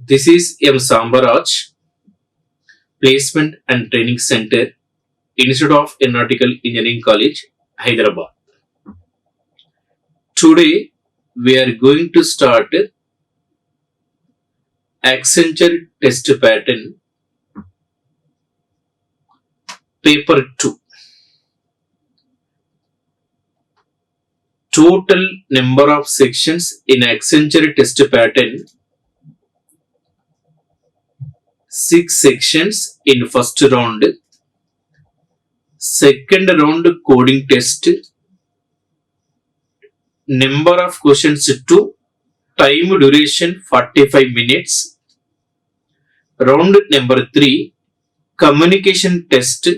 This is Sambaraj, Placement and Training Center, Institute of Aeronautical Engineering College, Hyderabad. Today, we are going to start Accenture test pattern, paper 2. Total number of sections in Accenture test pattern, 6 sections in first round, second round coding test, number of questions 2, time duration 45 minutes, round number 3 communication test,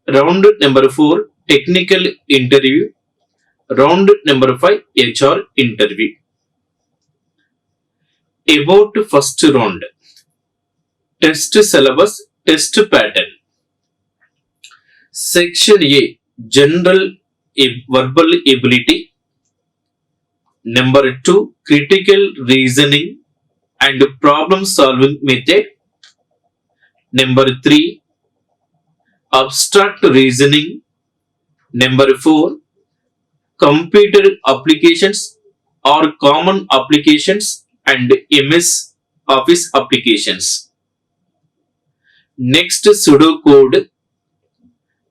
round number 4 technical interview, round number 5 HR interview. About first round, test syllabus, test pattern. Section A, general verbal ability. Number 2, critical reasoning and problem solving method. Number 3, abstract reasoning. Number 4, computer applications or common applications and MS Office applications. Next, pseudocode.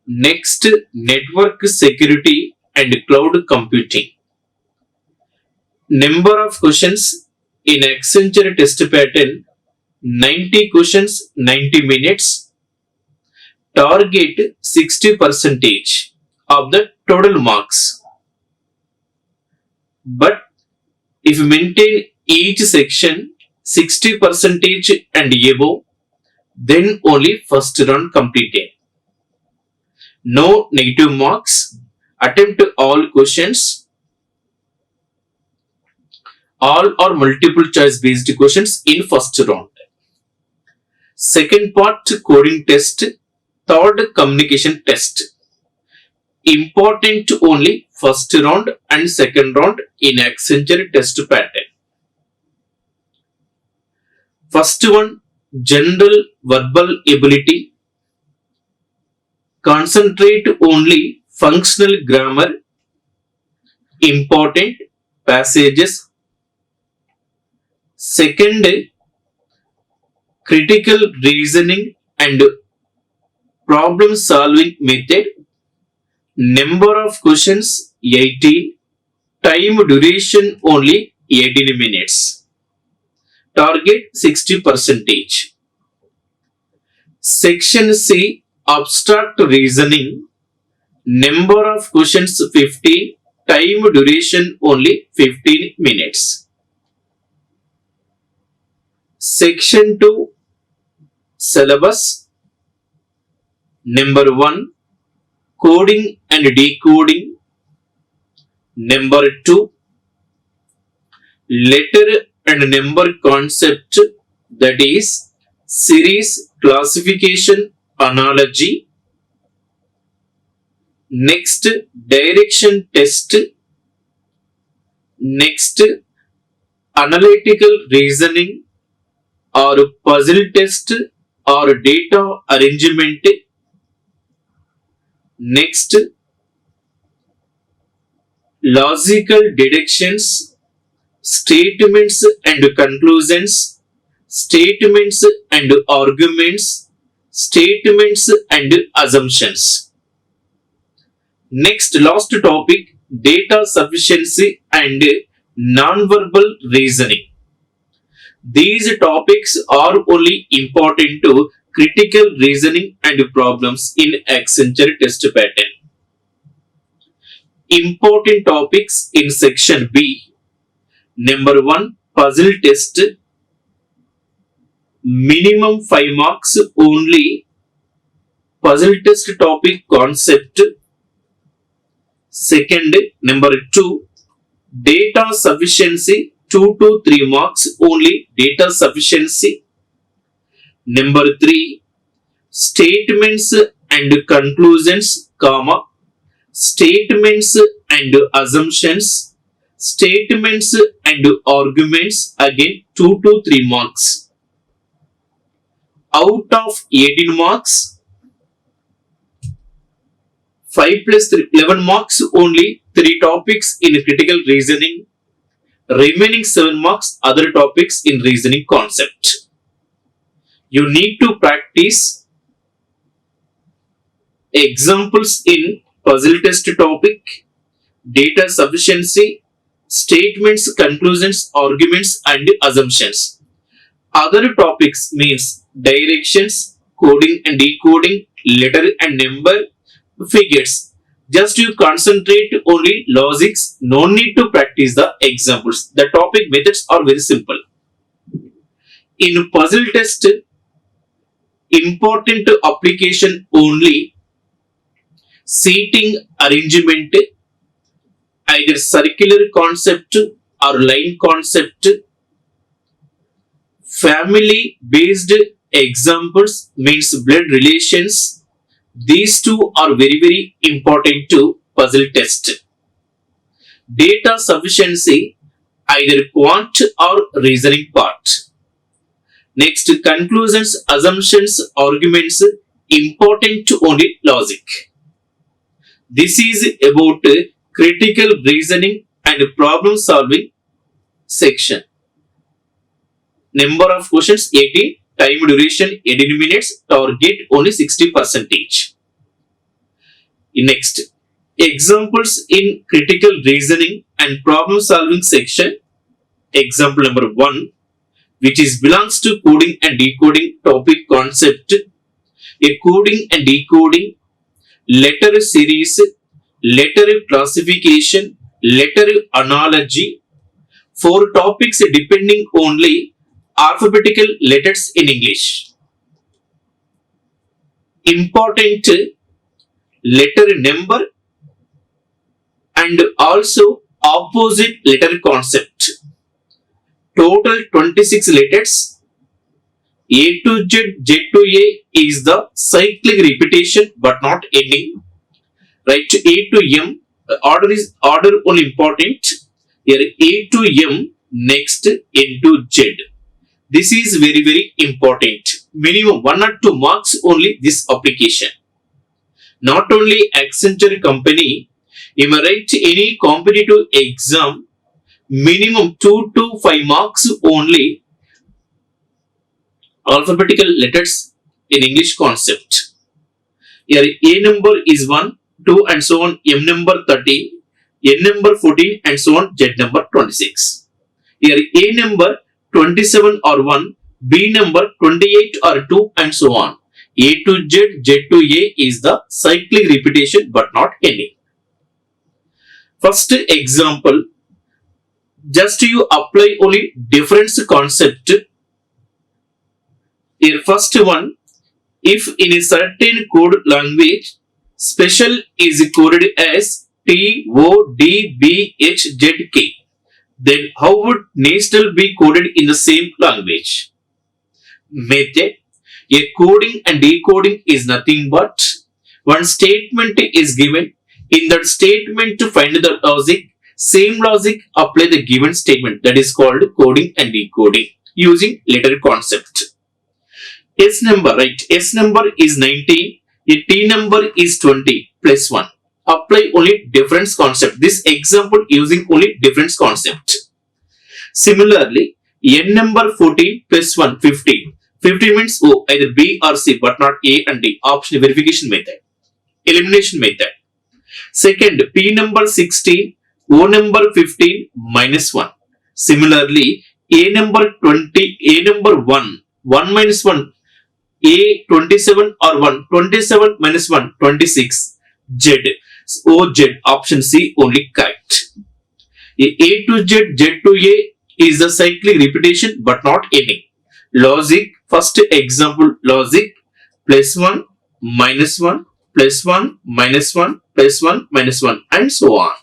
Next, network security and cloud computing. Number of questions in Accenture test pattern, 90 questions, 90 minutes. Target 60% of the total marks. But if you maintain each section 60% and above, then only first round completed. No negative marks. Attempt all questions. All or multiple choice based questions in first round. Second part, coding test. Third, communication test. Important only first round and second round in Accenture test pattern. First one, general verbal ability. Concentrate only functional grammar, important passages. Second, critical reasoning and problem solving method. Number of questions 18. Time duration only 18 minutes. Target 60%. Section C, abstract reasoning. Number of questions 50. Time duration only 15 minutes. Section 2, syllabus. Number 1, coding and decoding. Number 2, letter and number concept, that is series classification analogy. Next, direction test. Next, analytical reasoning or puzzle test or data arrangement. Next, logical deductions, statements and conclusions, statements and arguments, statements and assumptions. Next, last topic, data sufficiency and non-verbal reasoning. These topics are only important to critical reasoning and problems in Accenture test pattern. Important topics in section B. Number 1, puzzle test. Minimum 5 marks only. Puzzle test topic concept. Second, number 2, data sufficiency, 2 to 3 marks only, data sufficiency. Number 3, statements and conclusions, comma, statements and assumptions, Statements and arguments, again 2 to 3 marks. Out of 18 marks, 5 plus 3, 11 marks only 3 topics in critical reasoning. Remaining 7 marks other topics in reasoning concept. You need to practice examples in puzzle test topic, data sufficiency, statements, conclusions, arguments and assumptions. Other topics means directions, coding and decoding, letter and number, figures. Just you concentrate only logics, no need to practice the examples. The topic methods are very simple. In puzzle test, important application only seating arrangement, either circular concept or line concept. Family based examples means blood relations. These two are very important to puzzle test. Data sufficiency, either quant or reasoning part. Next, conclusions, assumptions, arguments, important to only logic. This is about critical reasoning and problem solving section. Number of questions 18, time duration 18 minutes, target only 60%. Next, examples in critical reasoning and problem solving section. Example number 1, which is belongs to coding and decoding topic concept. A coding and decoding, letter series, letter classification, letter analogy. 4 topics depending only alphabetical letters in English. Important letter number and also opposite letter concept. Total 26 letters. A to Z, Z to A is the cyclic repetition but not ending. Right, A to M, order only important. Here A to M, next N to Z. This is very important. Minimum 1 or 2 marks only this application. Not only Accenture company, you may write any competitive exam, minimum 2 to 5 marks only alphabetical letters in English concept. Here A number is 1, 2 and so on, M number 30, N number 14 and so on, Z number 26. Here A number 27 or 1, B number 28 or 2 and so on. A to Z, Z to A is the cyclic repetition but not ending. First example, just you apply only difference concept. Here first one, if in a certain code language, special is coded as TODBHZK, then how would national be coded in the same language? Method. A coding and decoding is nothing but one statement is given. In that statement to find the logic, same logic apply the given statement. That is called coding and decoding using letter concept. S number, right? S number is 19. A T number is 20 plus 1. Apply only difference concept. This example using only difference concept. Similarly, N number 14 plus 1, 15. 15 means O, either B or C, but not A and D. Option verification method. Elimination method. Second, P number 16, O number 15 minus 1. Similarly, A number 20, A number 1, 1 minus 1, A 27 or 1, 27 minus 1, 26. Z, O, Z, option C only correct. A to Z, Z to A is the cyclic repetition but not ending. Logic, first example logic, plus 1, minus 1, plus 1, minus 1, plus 1, minus 1 and so on.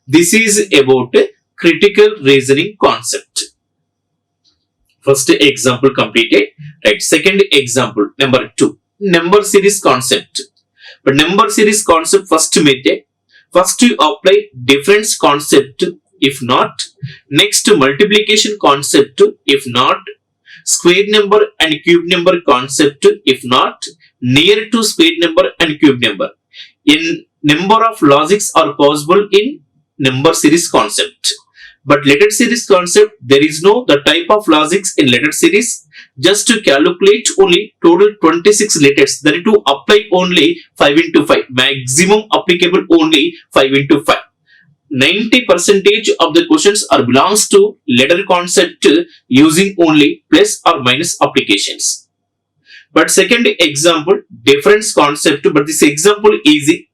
This is about a critical reasoning concept. First example completed. Right. Second example, number 2. Number series concept. But number series concept first method. First you apply difference concept if not, next multiplication concept, if not, square number and cube number concept, if not, near to square number and cube number. In number of logics are possible in number series concept. But letter series concept, there is no the type of logics in letter series. Just to calculate only total 26 letters, that is to apply only 5 into 5. Maximum applicable only 5 into 5. 90% of the questions are belongs to letter concept using only plus or minus applications. But second example, difference concept, but this example easy.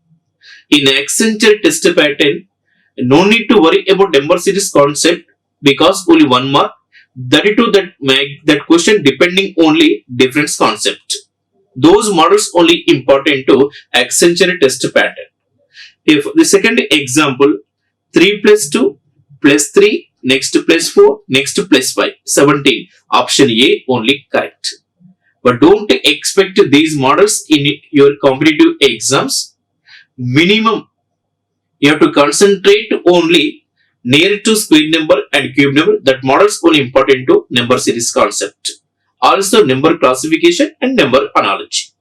In Accenture test pattern, no need to worry about number series concept because only 1 mark. That is to that question depending only difference concept. Those models only important to Accenture test pattern. If the second example, 3 plus 2 plus 3, next plus 4, next plus 5, 17. Option A only correct. But don't expect these models in your competitive exams. Minimum, you have to concentrate only near to square number and cube number. That models only important to number series concept. Also number classification and number analogy.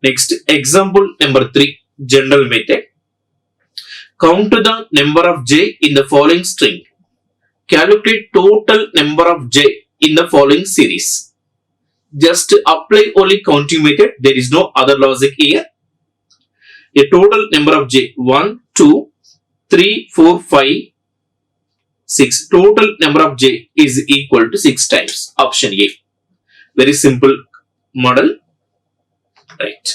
Next example number 3, general method. Count the number of j in the following string. Calculate total number of j in the following series. Just apply only counting method. There is no other logic here. A total number of j, 1, 2, 3, 4, 5, 6. Total number of j is equal to 6 times. Option A. Very simple model. Right.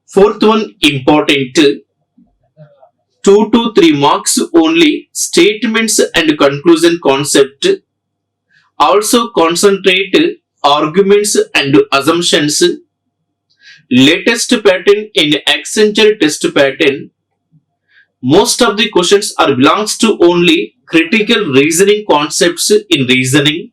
Fourth one, important. 2 to 3 marks only statements and conclusion concept. Also concentrate arguments and assumptions. Latest pattern in Accenture test pattern, most of the questions are belongs to only critical reasoning concepts in reasoning.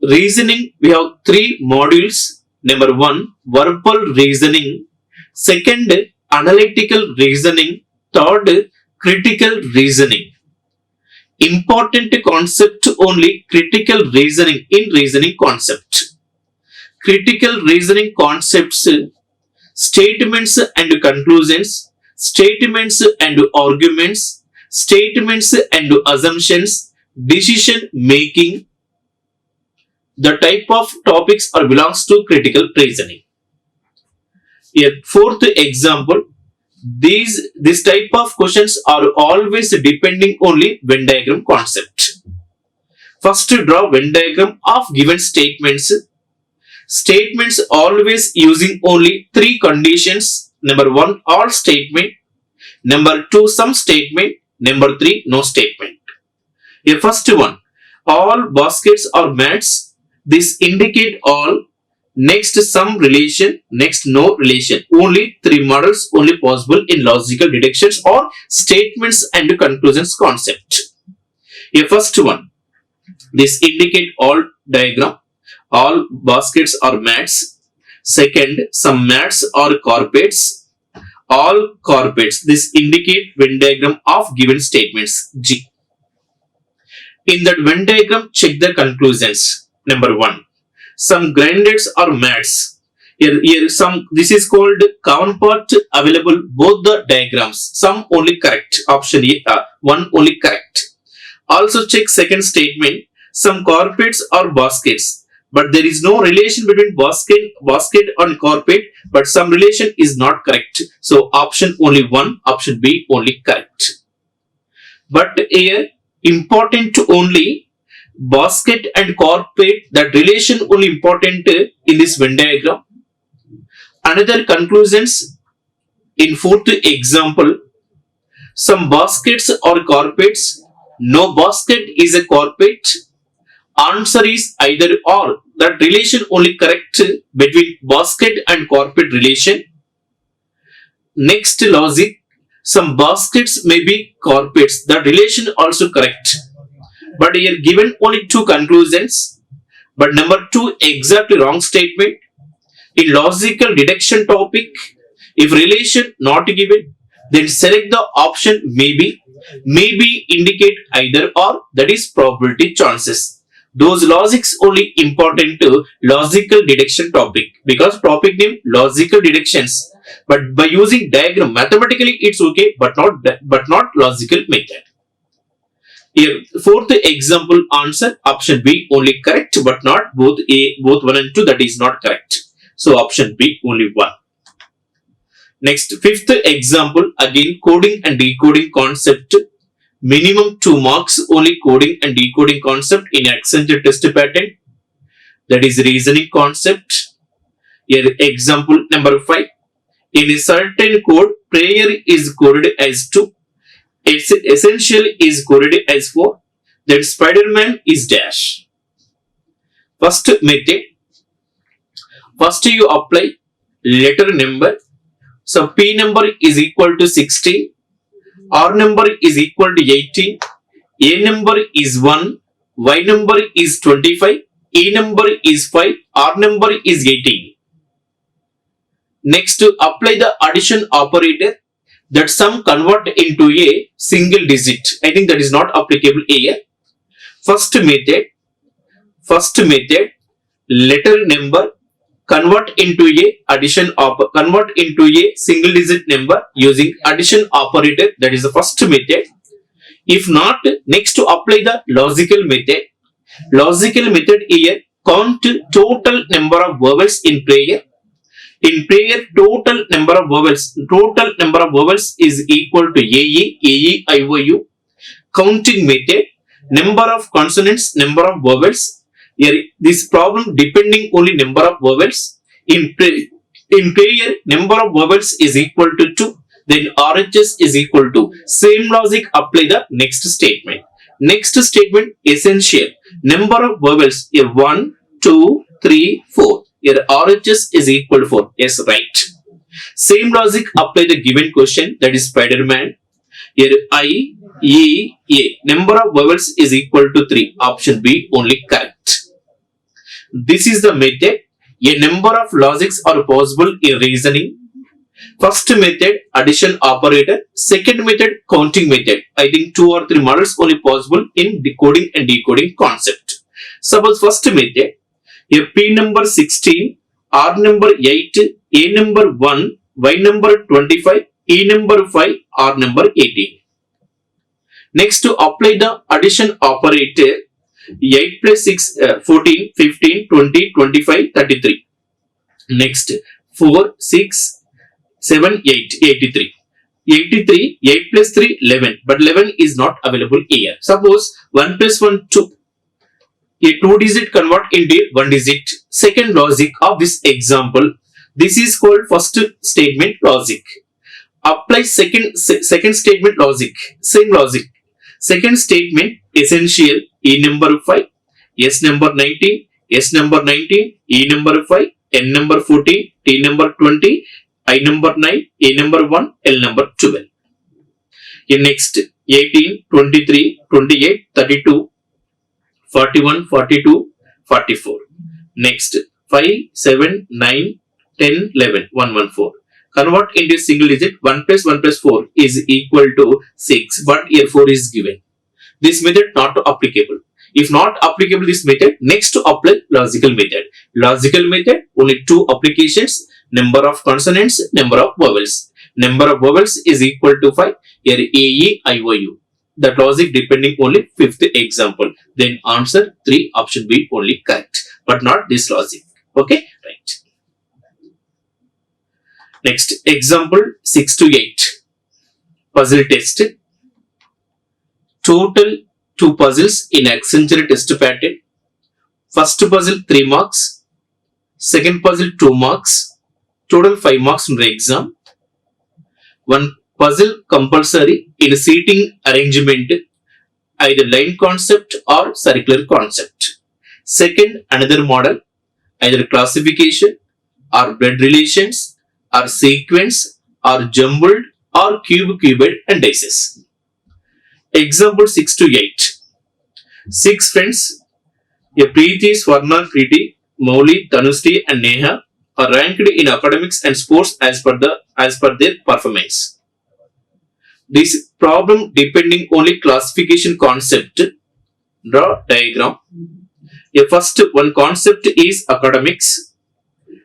Reasoning, we have 3 modules. Number 1, verbal reasoning. Second, analytical reasoning. Third, critical reasoning. Important concept only critical reasoning in reasoning concept. Critical reasoning concepts, statements and conclusions, statements and arguments, statements and assumptions, decision making. The type of topics are belongs to critical reasoning. A fourth example, this type of questions are always depending only Venn diagram concept. First, draw Venn diagram of given statements. Statements always using only 3 conditions. Number 1, all statement. Number 2, some statement. Number 3, no statement. A first one, all baskets are mats. This indicate all. Next, some relation. Next, no relation. Only 3 models only possible in logical deductions or statements and conclusions concept. A first one, this indicate all diagram. All baskets are mats. Second, some mats are carpets. All carpets. This indicate Venn diagram of given statements. G. In that Venn diagram, check the conclusions. Number 1, some grinders are mats. Here some. This is called common part available both the diagrams. Some only correct. Option A. 1 only correct. Also check second statement. Some carpets are baskets. But there is no relation between basket and carpet, but some relation is not correct. So option only 1, option B only correct. But here important only basket and carpet, that relation only important in this Venn diagram. Another conclusions in fourth example, some baskets or carpets, no basket is a carpet. Answer is either or. That relation only correct between basket and carpet relation. Next logic, some baskets may be carpets. That relation also correct. But here given only 2 conclusions. But number 2 exactly wrong statement. In logical deduction topic, if relation not given, then select the option maybe. maybe indicate either or, that is probability chances. Those logics only important to logical deduction topic because topic name logical deductions. But by using diagram mathematically it's okay, but not logical method. Here, fourth example answer option B only correct, but not both 1 and 2, that is not correct. So option B only 1. Next, fifth example again coding and decoding concept. Minimum 2 marks only coding and decoding concept in Accenture test pattern. That is reasoning concept. Here example number 5. In a certain code, prayer is coded as 2. Essential is coded as 4. Then Spider-Man is dash. First method. First you apply letter number. So P number is equal to 16. R number is equal to 18. A number is 1. Y number is 25. E number is 5. R number is 18. Next to apply the addition operator. That sum convert into a single digit. I think that is not applicable here. First method, letter number convert into a single digit number using addition operator. That is the first method. If not, next to apply the logical method. Logical method here count total number of vowels in prayer. In prayer, total number of vowels is equal to AE, IOU. Counting method, number of consonants, number of vowels. Here, this problem depending only number of vowels. In prayer, number of vowels is equal to 2. Then RHS is equal to. Same logic apply the next statement. Next statement, essential. Number of vowels, here 1, 2, 3, 4. Here RHS is equal to 4. Yes, right. Same logic apply the given question, that is Spider-Man. Here I, E, A. Number of vowels is equal to 3. Option B only correct. This is the method. A number of logics are possible in reasoning. First method addition operator. Second method counting method. I think 2 or 3 models only possible in decoding and decoding concept. Suppose first method. A P number 16, R number 8, A number 1, Y number 25, E number 5, R number 18. Next to apply the addition operator, 8 plus 6, 14, 15, 20, 25, 33. Next, 4, 6, 7, 8, 83. 83, 8 plus 3, 11. But 11 is not available here. Suppose 1 plus 1, 2. A 2 digit convert into 1 digit. Second logic of this example. This is called first statement logic. Apply second statement logic. Same logic. Second statement essential. E number 5. S number 19. S number 19. E number 5. N number 14. T number 20. I number 9. A number 1. L number 12. Next 18, 23, 28, 32. 41, 42, 44. Next, 5, 7, 9, 10, 11, 114. Convert into single digit. 1 plus 1 plus 4 is equal to 6. But here 4 is given. This method not applicable. If not applicable this method, next to apply logical method. Logical method, only 2 applications. Number of consonants, number of vowels. Number of vowels is equal to 5. Here AE, IOU. That logic depending only fifth example. Then answer 3, option B only correct. But not this logic. Okay, right. Next, example 6 to 8. Puzzle test. Total 2 puzzles in Accenture test pattern. First puzzle 3 marks. Second puzzle 2 marks. Total 5 marks in the exam. One puzzle compulsory in seating arrangement, either line concept or circular concept. Second, another model, either classification or blood relations or sequence or jumbled or cubed and dices. Example 6 to 8. 6 friends, Preeti, Swarna, Kriti, Moli, Tanushri and Neha are ranked in academics and sports as per their performance. this problem depending only classification concept. Draw diagram. First one concept is academics.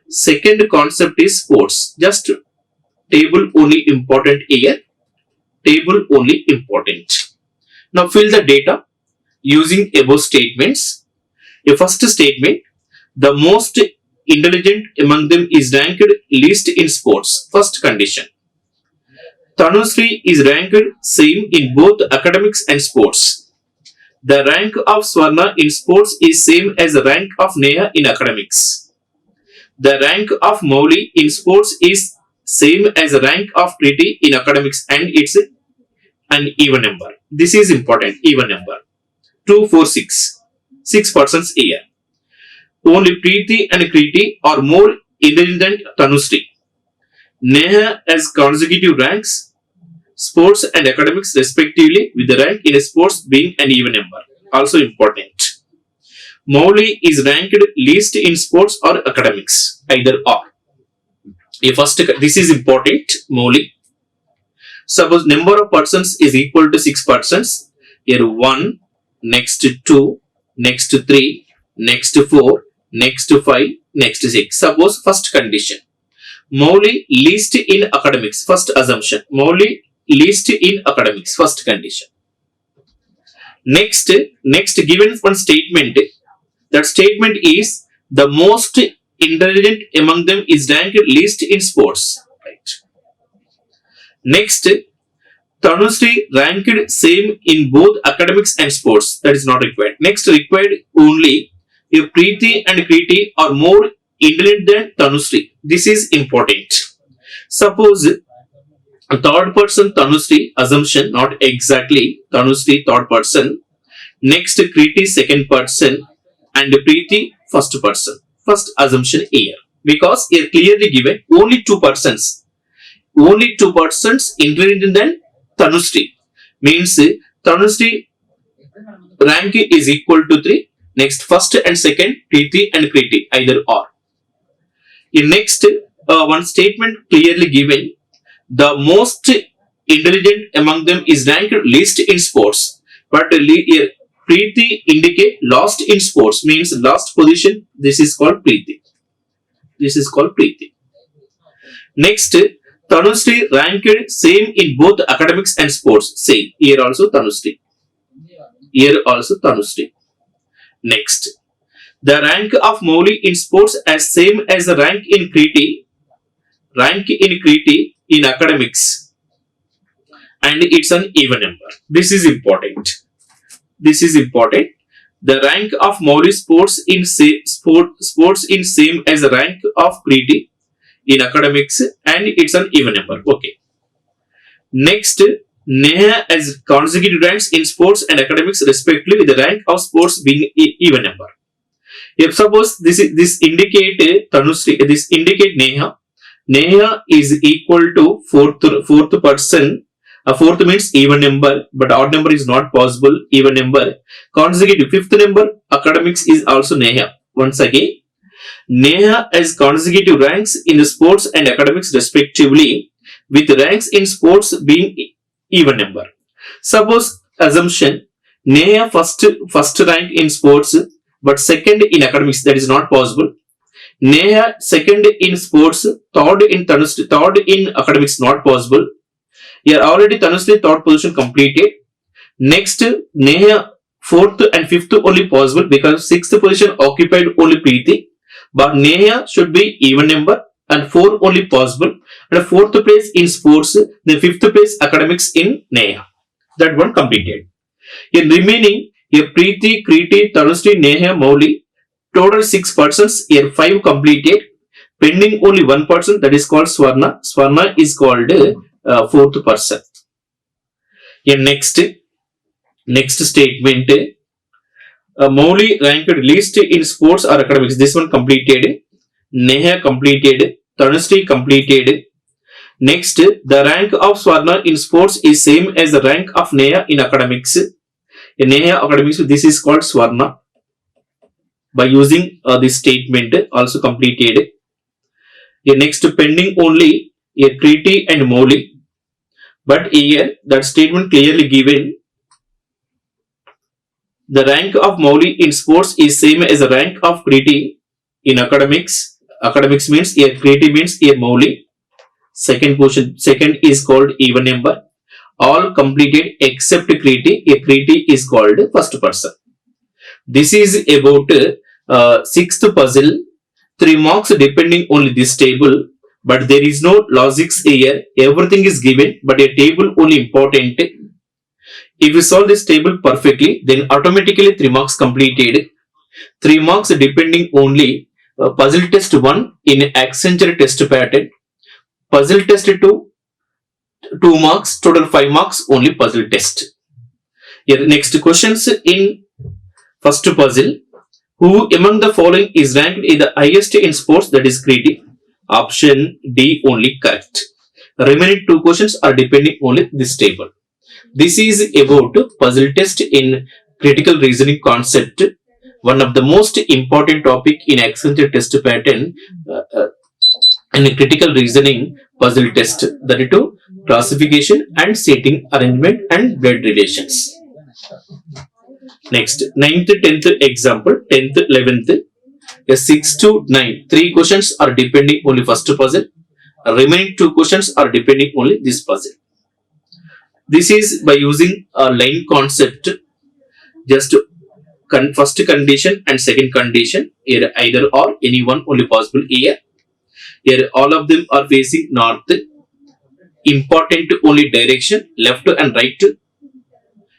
Second concept is sports. Just table only important here. Table only important. Now fill the data using above statements. First statement, the most intelligent among them is ranked least in sports. First condition. Tanushree is ranked same in both academics and sports. The rank of Swarna in sports is same as the rank of Neha in academics. The rank of Mauli in sports is same as the rank of Preeti in academics, and it's an even number. This is important, even number. 2, 4, 6. 6 persons here. Only Preeti and Kriti are more intelligent than Tanushree. Neha has consecutive ranks, sports and academics respectively, with the rank in sports being an even number. Also important. Mauli is ranked least in sports or academics, either or. First, this is important, Mauli. Suppose number of persons is equal to 6 persons. Here 1, next 2, next 3, next 4, next 5, next 6. Suppose first condition. Mauli least in academics. First assumption. Mauli least in academics. First condition. Next given one statement. That statement is the most intelligent among them is ranked least in sports. Right. Next, Tanushree ranked same in both academics and sports. That is not required. Next, required only if Preeti and Kriti are more intelligent than Tanushree. This is important. Suppose third person Tanushree, assumption, not exactly Tanushree third person. Next, Kriti second person and Preeti first person. First assumption here. Because here clearly given only 2 persons. Only 2 persons intelligent than Tanushree. Means Tanushree rank is equal to 3. Next, first and second, Preeti and Kriti, either or. In next, one statement clearly given, the most intelligent among them is ranked least in sports. But here, Preeti indicate lost in sports, means last position. This is called Preeti. This is called Preeti. Next, Tanushree ranked same in both academics and sports. Same. Here also Tanushree. Here also Tanushree. Next, the rank of Mauli in sports as same as the rank in Kriti. Rank in Kriti in academics, and it's an even number. This is important. This is important. The rank of Mauli sports in sports in same as the rank of Kriti in academics, and it's an even number. Okay. Next, Neha has consecutive ranks in sports and academics respectively, with the rank of sports being even number. If suppose this indicate Tanushree, this indicate Neha. Neha is equal to fourth person. Fourth means even number, but odd number is not possible. Even number. Consecutive fifth number academics is also Neha. Once again, Neha has consecutive ranks in the sports and academics respectively, with ranks in sports being even number. Suppose assumption Neha first rank in sports, but second in academics. That is not possible. Neha second in sports, third in Tanushree, third in academics, not possible. Here already Tanushree third position completed. Next, Neha fourth and fifth only possible because sixth position occupied only Preeti. But Neha should be even number and 4 only possible. And fourth place in sports, the fifth place academics in Neha. That one completed. In remaining, here Preeti, Kriti, Tanushree, Neha, Mauli, total 6 persons. Here 5 completed. Pending only 1 person, that is called Swarna. Swarna is called fourth person. Here next statement. Mauli ranked least in sports or academics. This one completed. Neha completed. Tanushree completed. Next, the rank of Swarna in sports is same as the rank of Neha in academics. In Neha academics, this is called Swarna. By using this statement, also completed. Next, pending only Kriti and Mauli. But here that statement clearly given, the rank of Mauli in sports is same as the rank of Kriti in academics. Academics means here Kriti means here Mauli. Second is called even number. All completed except Kriti. A Kriti is called first person. This is about sixth puzzle. 3 marks depending only this table, but there is no logics here. Everything is given, but a table only important. If you solve this table perfectly, then automatically 3 marks completed. 3 marks depending only puzzle test 1 in Accenture test pattern. Puzzle test 2, 2 marks, total 5 marks only puzzle test. Here next questions in first puzzle. Who among the following is ranked in the highest in sports, that is Kriti? Option D only correct. Remaining 2 questions are depending only this table. This is about puzzle test in critical reasoning concept, one of the most important topic in Accenture test pattern in critical reasoning puzzle test, that is to classification and setting, arrangement and blood relations. Next, 9th, 10th example, 10th, 11th, 6 to 9. 3 questions are depending only first puzzle. Remaining 2 questions are depending only this puzzle. This is by using a line concept, just first condition and second condition. Here either or, any one only possible here. Here all of them are facing north. Important only direction, left and right.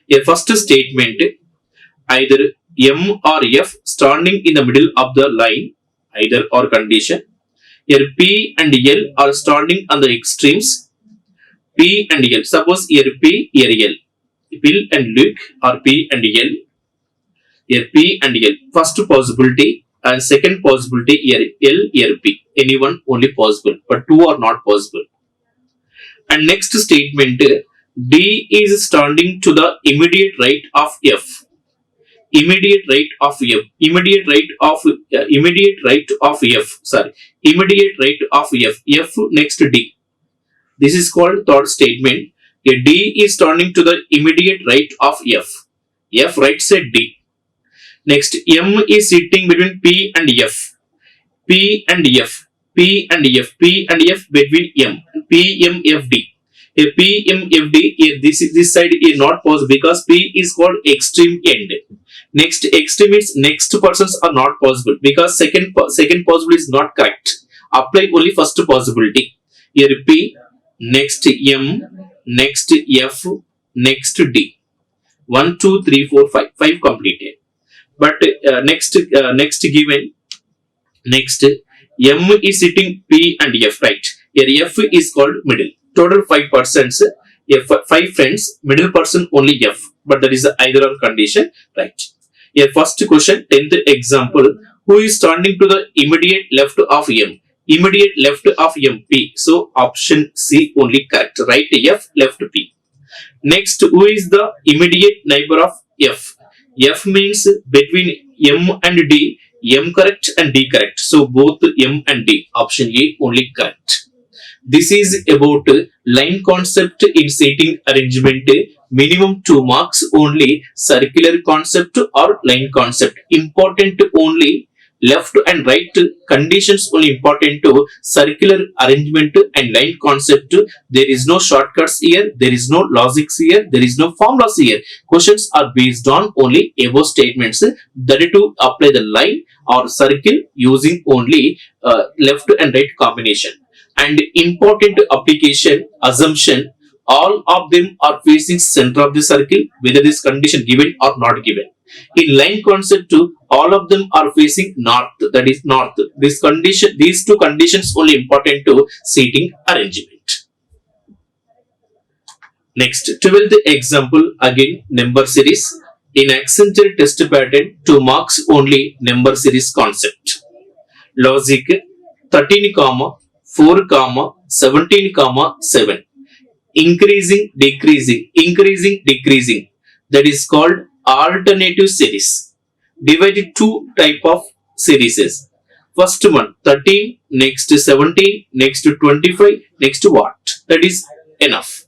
Here first statement, either M or F standing in the middle of the line, either or condition. Here P and L are standing on the extremes. P and L. Suppose here P, here L. Bill and Luke are P and L. Here P and L. First possibility and second possibility here L, here P. Anyone only possible, but 2 are not possible. And next statement, D is standing to the immediate right of F. Immediate right of F. Immediate right of F. Sorry. Immediate right of F. F next D. This is called third statement. A D is standing to the immediate right of F. F right side D. Next, M is sitting between P and F. P and F. P and F. P and F between M. P, M, F, D. A P, M, F, D. This side is not possible because P is called extreme end. Next, extreme means next persons are not possible because second possibility is not correct. Apply only first possibility. Here P, next M, next F, next D. 1, 2, 3, 4, 5. 5 completed. But next given, next M is sitting P and F, right? Here F is called middle. Total 5 persons, 5 friends, middle person only F. But that is either or condition, right? Here first question, 10th example. Who is standing to the immediate left of M? Immediate left of M, P. So option C only correct. Right F, left P. Next, who is the immediate neighbor of F? F means between M and D, M correct and D correct. So both M and D. Option A only correct. This is about line concept in setting arrangement. Minimum 2 marks only. Circular concept or line concept. Important only left and right conditions only important to circular arrangement and line concept. There is no shortcuts here, there is no logics here, there is no formulas here. Questions are based on only above statements, that is to apply the line or circle using only left and right combination. And important application assumption, all of them are facing center of the circle, whether this condition given or not given. In line concept too, all of them are facing north, that is north. These 2 conditions only important to seating arrangement. Next, 12th example, again number series. In Accenture test pattern, 2 marks only number series concept. Logic 13, 4, 17, 7. Increasing, decreasing, increasing, decreasing. That is called alternative series. Divided 2 type of series. First one 13, next 17, next 25, next what? That is enough.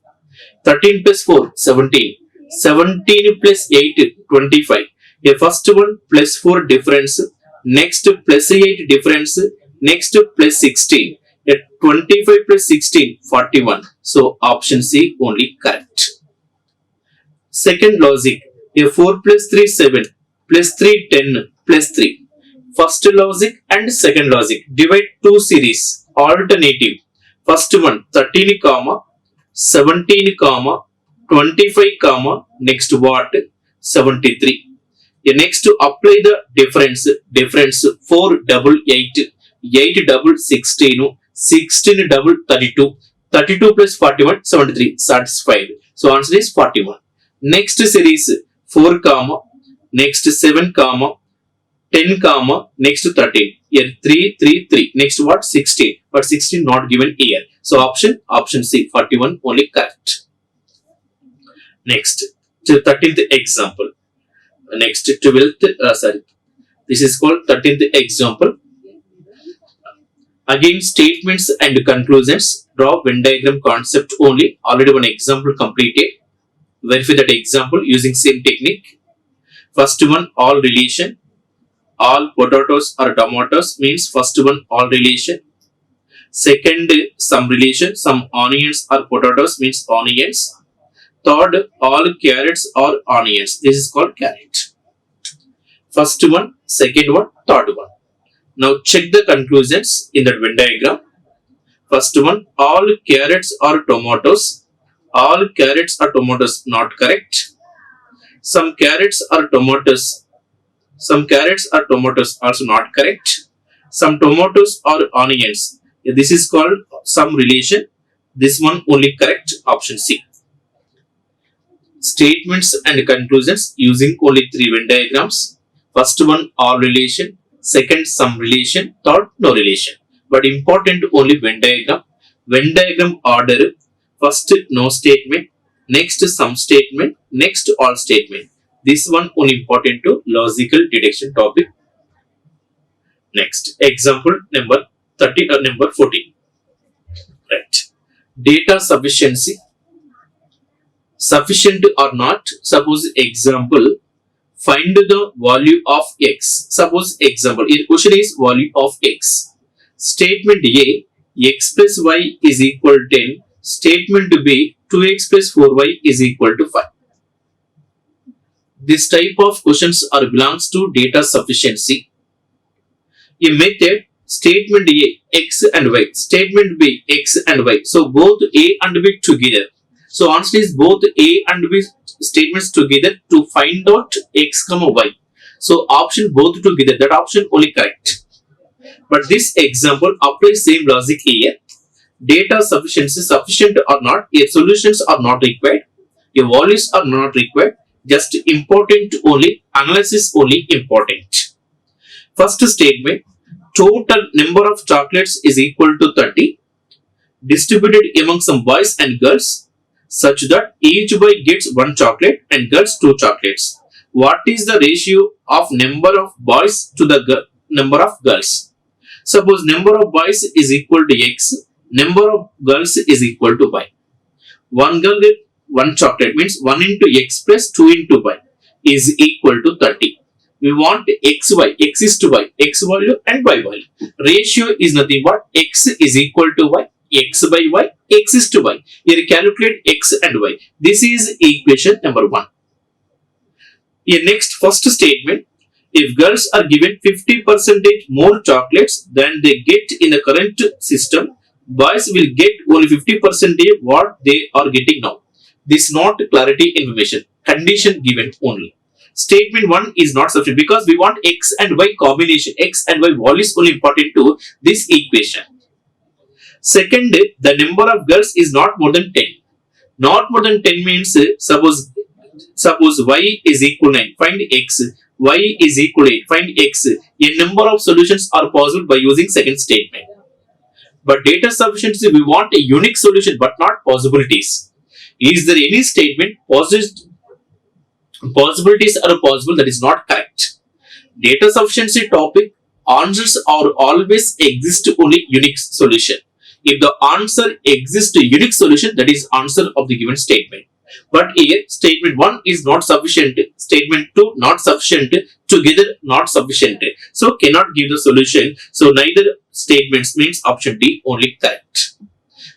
13 plus 4, 17. 17 plus 8, 25. A first one plus 4 difference. Next plus 8 difference. Next plus 16. A 25 plus 16, 41. So option C only correct. Second logic. A 4 plus 3, 7. Plus 3, 10. Plus 3. First logic and second logic. Divide two series. Alternative. First one 13 comma 17 comma 25 comma next what 73. Next to apply the difference 4 double 8 8 double 16 16 double 32 32 plus 41 73 satisfied. So answer is 41. Next series 4 comma next 7 comma 10 comma next 13. Here 3 3 3 next what 16 but 16 not given here. So option C 41 only correct. Next to 13th example. Next 12th this is called 13th example. Again statements and conclusions. Draw Venn diagram concept only. Already one example completed. Verify that example using same technique. First one all relation. All potatoes are tomatoes means first one all relation. Second some relation. Some onions are potatoes means onions. Third all carrots are onions. This is called carrot. First one, second one, third one. Now check the conclusions in that Venn diagram. First one, all carrots are tomatoes. All carrots are tomatoes, not correct. Some carrots are tomatoes. Some carrots are tomatoes, also not correct. Some tomatoes are onions. This is called some relation. This one only correct, option C. Statements and conclusions using only three Venn diagrams. First one all relation, second some relation, third no relation. But important only Venn diagram. Venn diagram order. First no statement, next some statement, next all statement. This one only important to logical deduction topic. Next example number 30 or number 14. Right. Data sufficiency. Sufficient or not. Suppose example. Find the value of x. Suppose example, in question is value of x. Statement A, x plus y is equal to 10. Statement B, 2x plus 4y is equal to 5. This type of questions are belongs to data sufficiency. A method, statement A, x and y. Statement B, x and y. So both A and B together. So answer is both A and B statements together to find out x comma y. So option both together, that option only correct. But this example applies same logic here. Data sufficiency, sufficient or not, if solutions are not required, if values are not required, just important only, analysis only important. First statement, total number of chocolates is equal to 30, distributed among some boys and girls, such that each boy gets 1 chocolate and girls 2 chocolates. What is the ratio of number of boys to the number of girls? Suppose number of boys is equal to x, number of girls is equal to y. 1 girl get 1 chocolate means 1 into x plus 2 into y is equal to 30. We want xy, x is to y, x value and y value. Ratio is nothing but x is equal to y, x by y, x is to y. Here calculate x and y. This is equation number 1. Here next first statement, if girls are given 50% more chocolates than they get in the current system, boys will get only 50% what they are getting now. This not clarity information, condition given only. Statement 1 is not sufficient because we want x and y combination. X and y value is only important to this equation. Second, the number of girls is not more than 10. Not more than 10 means suppose y is equal to 9. Find x. Y is equal to 8. Find x. A number of solutions are possible by using second statement. But data sufficiency, we want a unique solution but not possibilities. Is there any statement possibilities are possible? That is not correct. Data sufficiency topic, answers are always exist only unique solution. If the answer exists a unique solution, that is answer of the given statement. But here statement 1 is not sufficient, statement 2 not sufficient, together not sufficient. So cannot give the solution. So neither statements means option D only correct.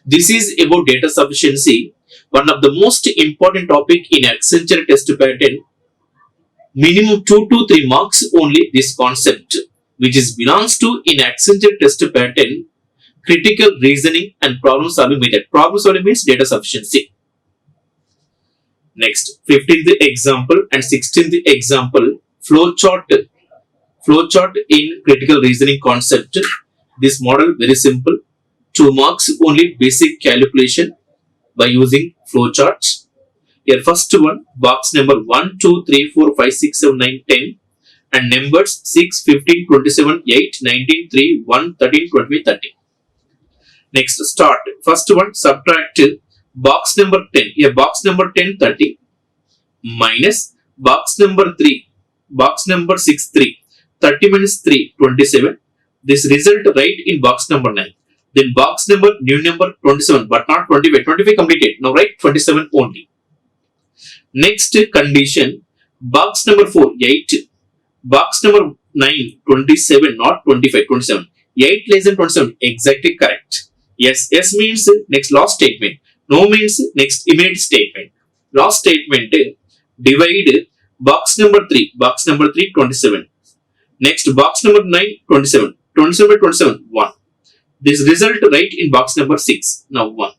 This is about data sufficiency, one of the most important topic in Accenture test pattern. Minimum 2 to 3 marks only this concept, which is belongs to in Accenture test pattern critical reasoning and problem solving method. Problem solving means data sufficiency. Next, 15th example and 16th example, flowchart. Flowchart in critical reasoning concept. This model very simple. 2 marks only basic calculation by using flowcharts. Here first one, box number 1, 2, 3, 4, 5, 6, 7, 9, 10 and numbers 6, 15, 27, 8, 19, 3, 1, 13, 20, 30. Next start. First one, subtract box number 10. Here box number 10, 30 minus box number 3, box number 6, 3. 30 minus 3, 27. This result write in box number 9. Then box number, new number 27 but not 25. 25 completed. Now write 27 only. Next condition, box number 4, 8. Box number 9, 27, not 25, 27. 8 less than 27, exactly correct. Yes, yes means next last statement. No means next immediate statement. Last statement, divide box number 3, 27. Next box number 9, 27. 27 by 27, 1. This result write in box number 6, now 1.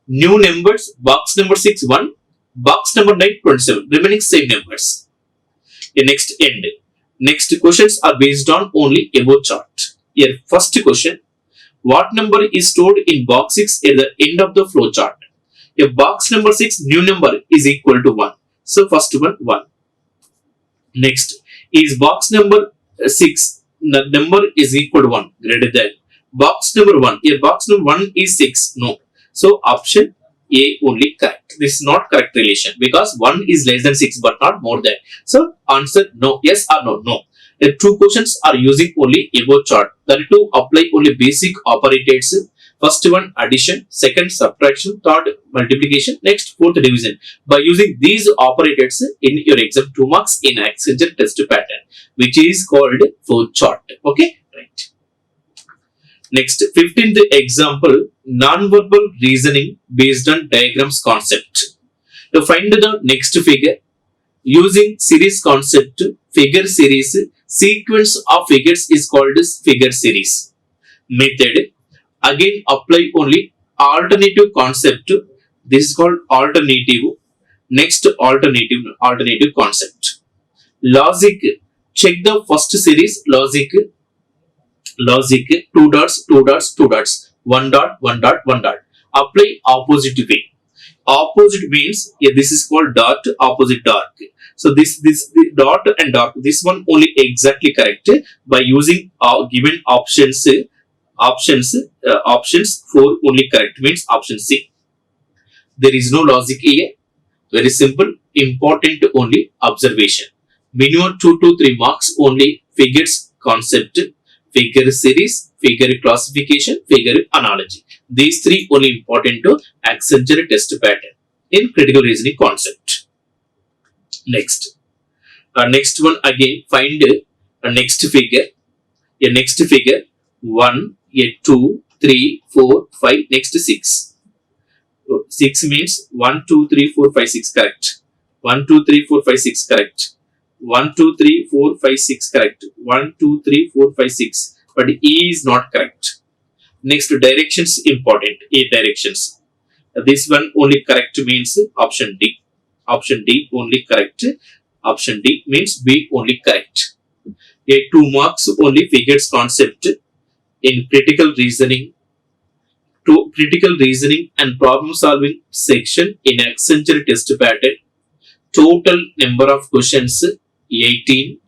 New numbers, box number 6, 1. Box number 9, 27. Remaining same numbers. The next end. Next questions are based on only above chart. Here first question. What number is stored in box 6 at the end of the flow chart? A box number 6 new number is equal to 1. So first one 1. Next is box number 6 the number is equal to 1 greater than box number 1. Here box number 1 is 6. No. So option A only correct. This is not correct relation because 1 is less than 6 but not more than. So answer no. Yes or no? No. The two questions are using only above chart. That to apply only basic operators. First one addition, second subtraction, third multiplication, next fourth division. By using these operators in your exam 2 marks in Accenture test pattern, which is called flow chart. Okay, right. Next 15th example, non-verbal reasoning based on diagrams concept. To find the next figure, using series concept, figure series, sequence of figures is called as figure series. Method, again apply only alternative concept. This is called alternative. Next alternative concept. Logic, check the first series, logic, 2 dots, 2 dots, 2 dots, 1 dot, 1 dot, 1 dot. Apply opposite way. Opposite means this is called dot, opposite dark. So this dot and dot, this one only exactly correct by using given options. Options 4 only correct means option C. There is no logic here. Very simple. Important only observation. Minimum 2 to 3 marks only figures concept, figure series, figure classification, figure analogy. These three only important to Accenture test pattern in critical reasoning concept. Next, next one again find a next figure. A next figure 1, a 2, 3, 4, 5. Next 6. 6 means 1, 2, 3, 4, 5, 6 correct. 1, 2, 3, 4, 5, 6 correct. 1, 2, 3, 4, 5, 6 correct. 1, 2, 3, 4, 5, 6. But E is not correct. Next directions important. A directions. This one only correct means option D. Option D only correct. Option D means B only correct. A 2 marks only figures concept in critical reasoning. To critical reasoning and problem solving section in Accenture test pattern. Total number of questions 18.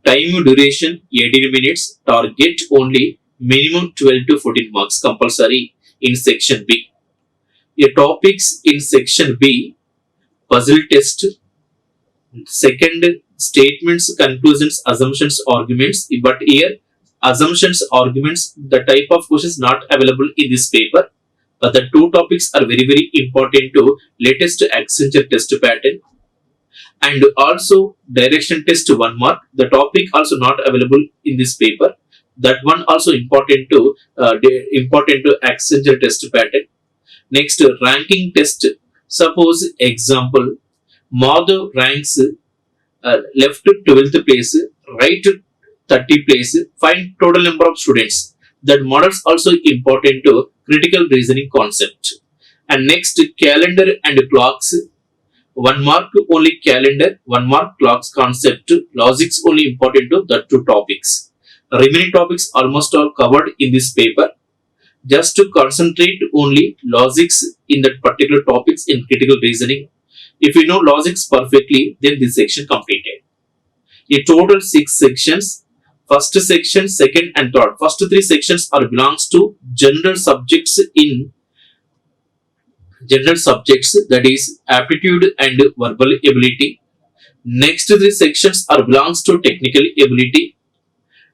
Time duration 18 minutes. Target only minimum 12 to 14 marks compulsory in section B. A topics in section B, puzzle test. Second, statements, conclusions, assumptions, arguments. But here assumptions, arguments, the type of questions not available in this paper. The two topics are very very important to latest Accenture test pattern, and also direction test 1 mark. The topic also not available in this paper. That one also important to Accenture test pattern. Next, ranking test. Suppose example, Madhav ranks left to 12th place, right to 30 place. Find total number of students. That models also important to critical reasoning concept. And next, calendar and clocks. 1 mark only calendar, 1 mark clocks concept. Logics only important to the two topics. Remaining topics almost all covered in this paper. Just to concentrate only logics in that particular topics in critical reasoning. If you know logics perfectly, then this section completed. A total 6 sections. First section, second and third. First 3 sections are belongs to general subjects, that is aptitude and verbal ability. Next 3 sections are belongs to technical ability.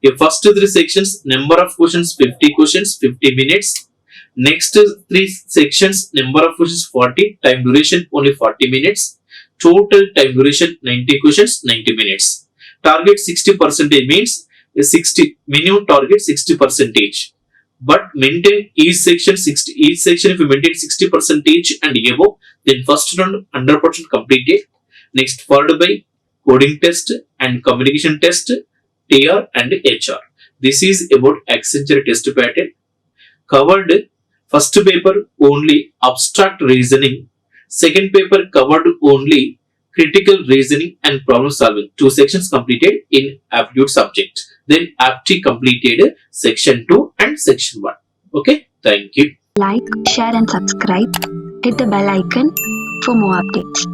A first 3 sections, number of questions 50 questions, 50 minutes. Next 3 sections, number of questions 40, time duration only 40 minutes. Total time duration 90 questions, 90 minutes. Target 60% means 60 minimum target 60 percentage. But maintain each section 60. Each section if you maintain 60 percentage and above, then first round 100% completed. Next followed by coding test and communication test, TR and HR. This is about Accenture test pattern. Covered first paper only abstract reasoning. Second paper covered only critical reasoning and problem solving. 2 sections completed in aptitude subject. Then apti completed section 2 and section 1. Okay, thank you. Like, share and subscribe. Hit the bell icon for more updates.